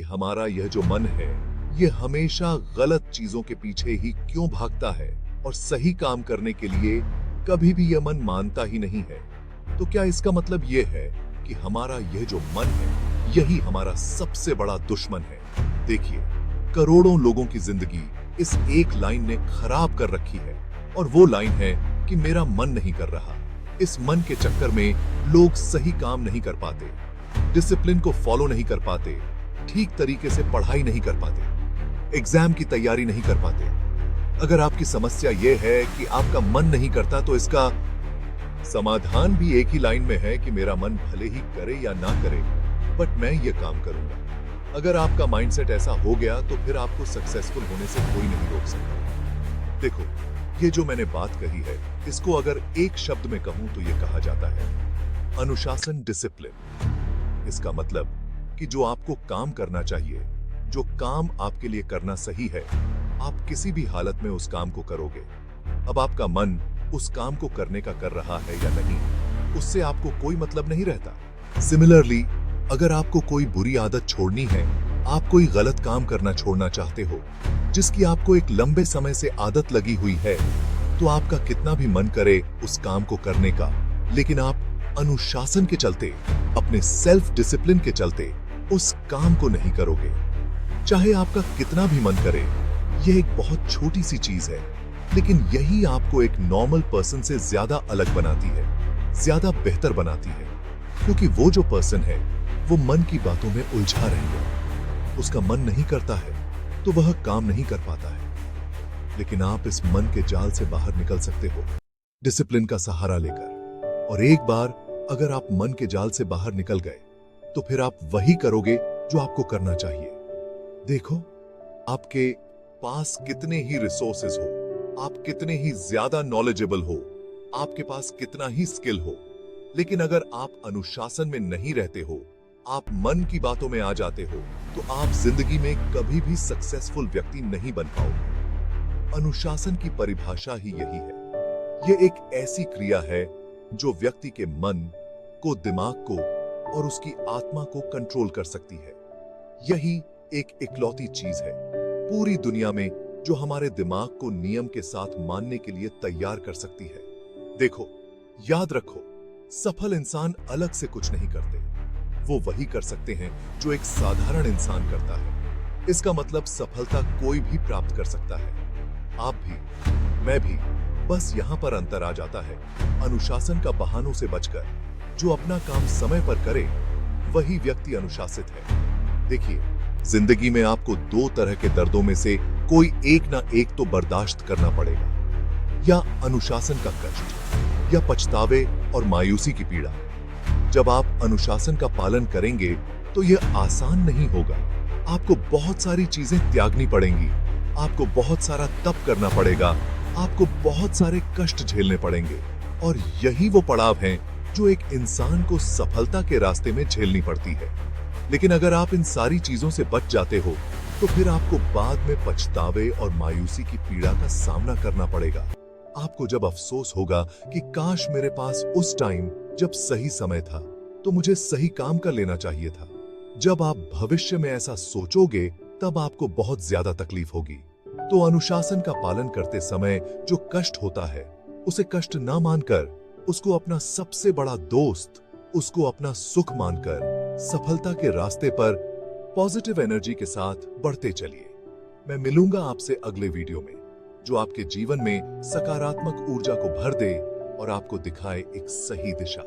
हमारा यह जो मन है, ये हमेशा गलत चीजों के पीछे ही क्यों भागता है और सही काम करने के लिए कभी भी यह मन मानता ही नहीं है। तो क्या इसका मतलब यह है कि हमारा यह जो मन है, यही हमारा सबसे बड़ा दुश्मन है? देखिए, करोड़ों लोगों की जिंदगी इस एक लाइन ने खराब कर रखी है, और वो लाइन है कि मेरा मन नहीं कर रहा। इस मन के चक्कर में लोग सही काम नहीं कर पाते, डिसिप्लिन को फॉलो नहीं कर पाते, ठीक तरीके से पढ़ाई नहीं कर पाते, एग्जाम की तैयारी नहीं कर पाते। अगर आपकी समस्या यह है कि आपका मन नहीं करता, तो इसका समाधान भी एक ही लाइन में है कि मेरा मन भले ही करे या ना करे, बट मैं ये काम करूंगा। अगर आपका माइंडसेट ऐसा हो गया, तो फिर आपको सक्सेसफुल होने से कोई नहीं रोक सकता। देखो, ये जो मैंने बात कही है, इसको अगर एक शब्द में कहूं तो ये कहा जाता है अनुशासन, डिसिप्लिन। इसका मतलब कि जो आपको काम करना चाहिए, जो काम आपके लिए करना सही है, आप किसी भी हालत में उस काम को करोगे। अब आपका मन उस काम को करने का कर रहा है या नहीं, उससे आपको कोई मतलब नहीं रहता। सिमिलरली, अगर आपको कोई बुरी आदत छोड़नी है, आप कोई गलत काम करना छोड़ना चाहते हो, जिसकी आपको एक लंबे समय से आदत लगी हुई है, तो आपका कितना भी मन करे उस काम को करने का, लेकिन आप अनुशासन के चलते, अपने सेल्फ डिसिप्लिन के चलते उस काम को नहीं करोगे। चाहे आपका कितना भी मन करे, यह एक बहुत छोटी सी चीज है, लेकिन यही आपको एक नॉर्मल पर्सन से ज्यादा अलग बनाती है, ज्यादा बेहतर बनाती है। क्योंकि वो जो पर्सन है, वो मन की बातों में उलझा रहेगा, उसका मन नहीं करता है तो वह काम नहीं कर पाता है। लेकिन आप इस मन के जाल से बाहर निकल सकते हो डिसिप्लिन का सहारा लेकर। और एक बार अगर आप मन के जाल से बाहर निकल गए, तो फिर आप वही करोगे जो आपको करना चाहिए। देखो, आपके पास कितने ही रिसोर्सेज हो, आप कितने ही ज्यादा नॉलेजेबल हो, आपके पास कितना ही स्किल हो, लेकिन अगर आप अनुशासन में नहीं रहते हो, आप मन की बातों में आ जाते हो, तो आप जिंदगी में कभी भी सक्सेसफुल व्यक्ति नहीं बन पाओगे। अनुशासन की परिभाषा ही यही है। यह एक ऐसी क्रिया है जो व्यक्ति के मन को, दिमाग को और उसकी आत्मा को कंट्रोल कर सकती है। यही एक इकलौती चीज है पूरी दुनिया में जो हमारे दिमाग को नियम के साथ मानने के लिए तैयार कर सकती है। देखो, याद रखो, सफल इंसान अलग से कुछ नहीं करते, वो वही कर सकते हैं जो एक साधारण इंसान करता है। इसका मतलब सफलता कोई भी प्राप्त कर सकता है, आप भी, मैं भी। बस यहां पर अंतर आ जाता है अनुशासन का बहानों से बचकर। जो अपना काम समय पर करे, वही व्यक्ति अनुशासित है। देखिए, जिंदगी में आपको दो तरह के दर्दों में से कोई एक ना एक तो बर्दाश्त करना पड़ेगा, या अनुशासन का कष्ट, या पछतावे और मायूसी की पीड़ा। जब आप अनुशासन का पालन करेंगे, तो यह आसान नहीं होगा। आपको बहुत सारी चीजें त्यागनी पड़ेंगी, आपको बहुत सारा तप करना पड़ेगा, आपको बहुत सारे कष्ट झेलने पड़ेंगे। और यही वो पड़ाव हैं जो एक इंसान को सफलता के रास्ते में झेलनी पड़ती है। लेकिन अगर आप इन सारी चीजों से बच जाते हो, तो फिर आपको बाद में पछतावे और मायूसी की पीड़ा का सामना करना पड़ेगा। आपको जब अफसोस होगा कि काश मेरे पास उस टाइम, जब सही समय था, तो मुझे सही काम कर लेना चाहिए था। जब आप भविष्य में ऐसा सोचोगे, तब आपको बहुत ज्यादा तकलीफ होगी। तो अनुशासन का पालन करते समय जो कष्ट होता है, उसे कष्ट ना मानकर, उसको अपना सबसे बड़ा दोस्त, उसको अपना सुख मानकर सफलता के रास्ते पर पॉजिटिव एनर्जी के साथ बढ़ते चलिए। मैं मिलूंगा आपसे अगले वीडियो में, जो आपके जीवन में सकारात्मक ऊर्जा को भर दे और आपको दिखाए एक सही दिशा।